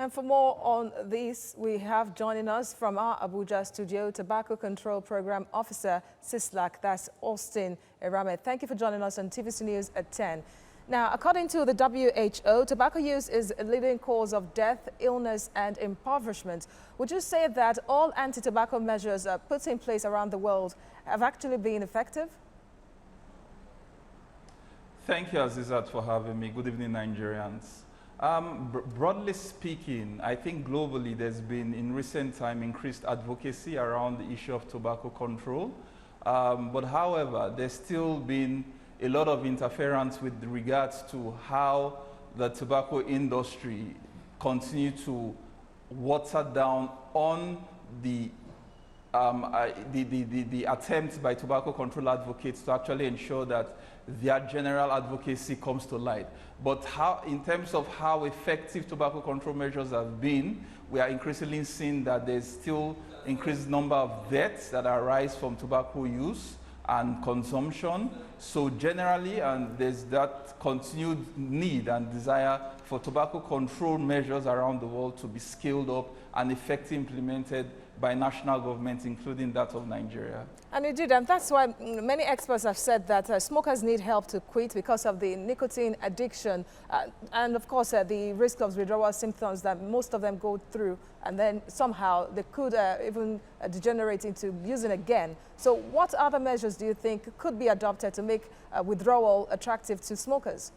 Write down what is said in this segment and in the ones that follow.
And for more on this, we have joining us from our Abuja studio, Tobacco Control Program Officer, CISLAC, that's Austin Erame. Thank you for joining us on TVC News at 10. Now, according to the WHO, tobacco use is a leading cause of death, illness and impoverishment. Would you say that all anti-tobacco measures put in place around the world have actually been effective? Thank you, Azizat, for having me. Good evening, Nigerians. Broadly speaking, I think globally there's been, in recent time, increased advocacy around the issue of tobacco control. But however, there's still been a lot of interference with regards to how the tobacco industry continue to water down on the attempts by tobacco control advocates to actually ensure that their general advocacy comes to light. But how, in terms of how effective tobacco control measures have been, we are increasingly seeing that there's still increased number of deaths that arise from tobacco use and consumption. So generally, and there's that continued need and desire for tobacco control measures around the world to be scaled up and effectively implemented by national governments, including that of Nigeria. And indeed, and that's why many experts have said that smokers need help to quit because of the nicotine addiction and, of course, the risk of withdrawal symptoms that most of them go through, and then somehow they could even degenerate into using again. So what other measures do you think could be adopted to make withdrawal attractive to smokers?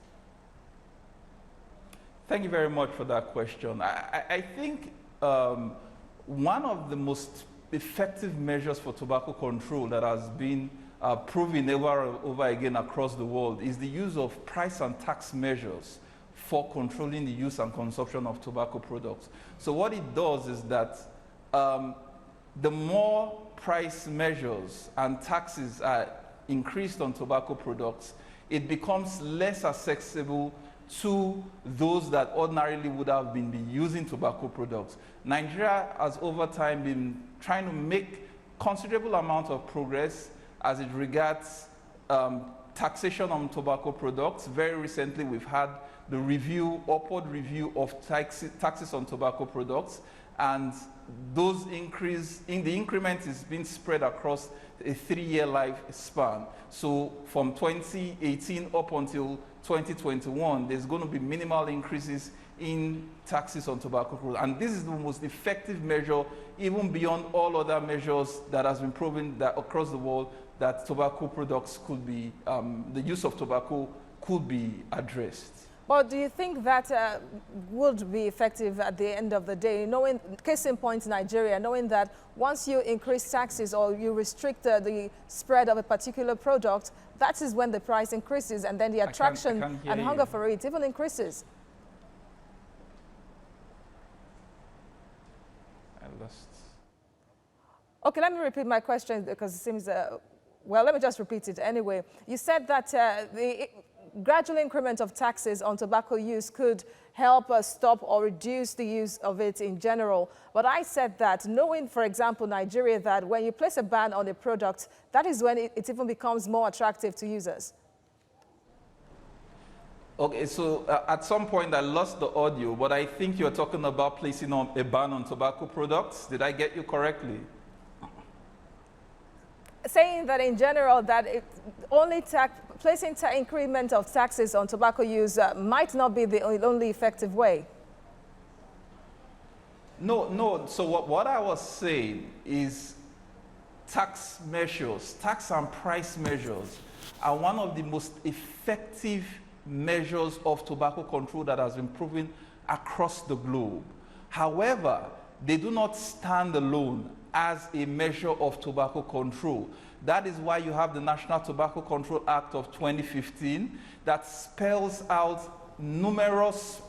Thank you very much for that question. I think one of the most effective measures for tobacco control that has been proven over and over again across the world is the use of price and tax measures for controlling the use and consumption of tobacco products. So what it does is that the more price measures and taxes are increased on tobacco products, it becomes less accessible to those that ordinarily would have been using tobacco products. Nigeria has over time been trying to make considerable amount of progress as it regards taxation on tobacco products. Very recently, we've had the upward review of taxes on tobacco products, and those the increment is being spread across a 3-year lifespan. So from 2018 up until 2021, there's going to be minimal increases in taxes on tobacco products. And this is the most effective measure, even beyond all other measures that has been proven that across the world that tobacco products could be, the use of tobacco could be addressed. But do you think that would be effective at the end of the day, knowing, case in point, Nigeria, knowing that once you increase taxes or you restrict the spread of a particular product, that is when the price increases and then the attraction and hunger for it even increases? I lost. Okay, let me repeat my question because it seems, well, let me just repeat it anyway. You said that the gradual increment of taxes on tobacco use could help us stop or reduce the use of it in general. But I said that knowing, for example, Nigeria, that when you place a ban on a product, that is when it even becomes more attractive to users. Okay, so at some point I lost the audio, but I think you're talking about placing on a ban on tobacco products. Did I get you correctly? Saying that in general that placing increment of taxes on tobacco use might not be the only effective way. No. So what I was saying is tax measures, tax and price measures are one of the most effective measures of tobacco control that has been proven across the globe. However, they do not stand alone as a measure of tobacco control. That is why you have the National Tobacco Control Act of 2015 that spells out numerous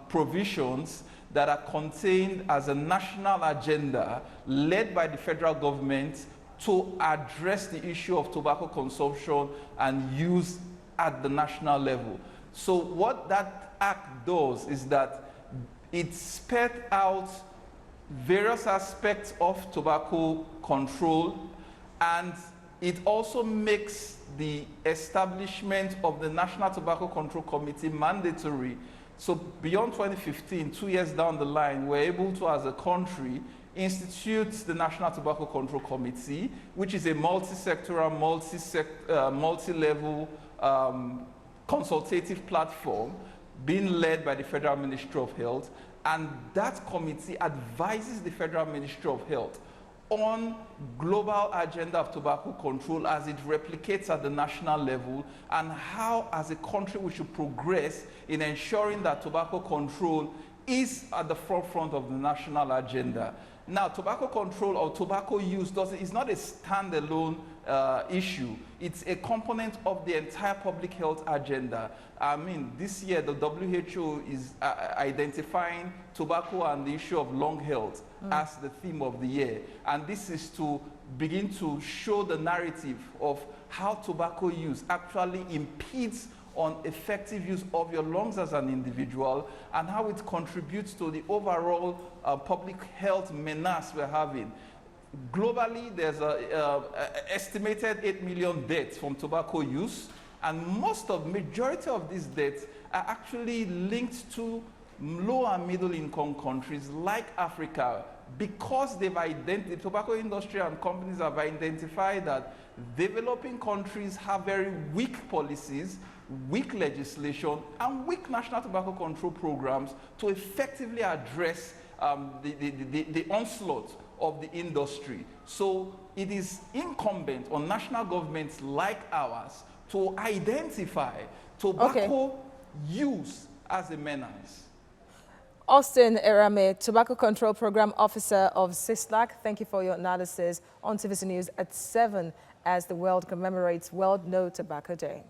provisions that are contained as a national agenda led by the federal government to address the issue of tobacco consumption and use at the national level. So what that act does is that it spells out various aspects of tobacco control, and it also makes the establishment of the National Tobacco Control Committee mandatory So beyond 2015, 2 years down the line, we're able to, as a country, institute the National Tobacco Control Committee, which is a multi-sectoral, multi-level consultative platform being led by the Federal Ministry of Health. And that committee advises the Federal Ministry of Health on global agenda of tobacco control as it replicates at the national level, and how as a country we should progress in ensuring that tobacco control is at the forefront of the national agenda. Now, tobacco control or tobacco use is not a standalone issue. It's a component of the entire public health agenda. I mean, this year the WHO is identifying tobacco and the issue of lung health as the theme of the year. And this is to begin to show the narrative of how tobacco use actually impedes on effective use of your lungs as an individual, and how it contributes to the overall public health menace we're having. Globally, there's an estimated 8 million deaths from tobacco use, and majority of these deaths are actually linked to low and middle income countries like Africa, because the tobacco industry and companies have identified that developing countries have very weak policies, weak legislation, and weak national tobacco control programs to effectively address the onslaught of the industry. So it is incumbent on national governments like ours to identify tobacco use as a menace. Austin Erame, Tobacco Control Program Officer of CISLAC, thank you for your analysis on TVC News at 7 as the world commemorates World No Tobacco Day.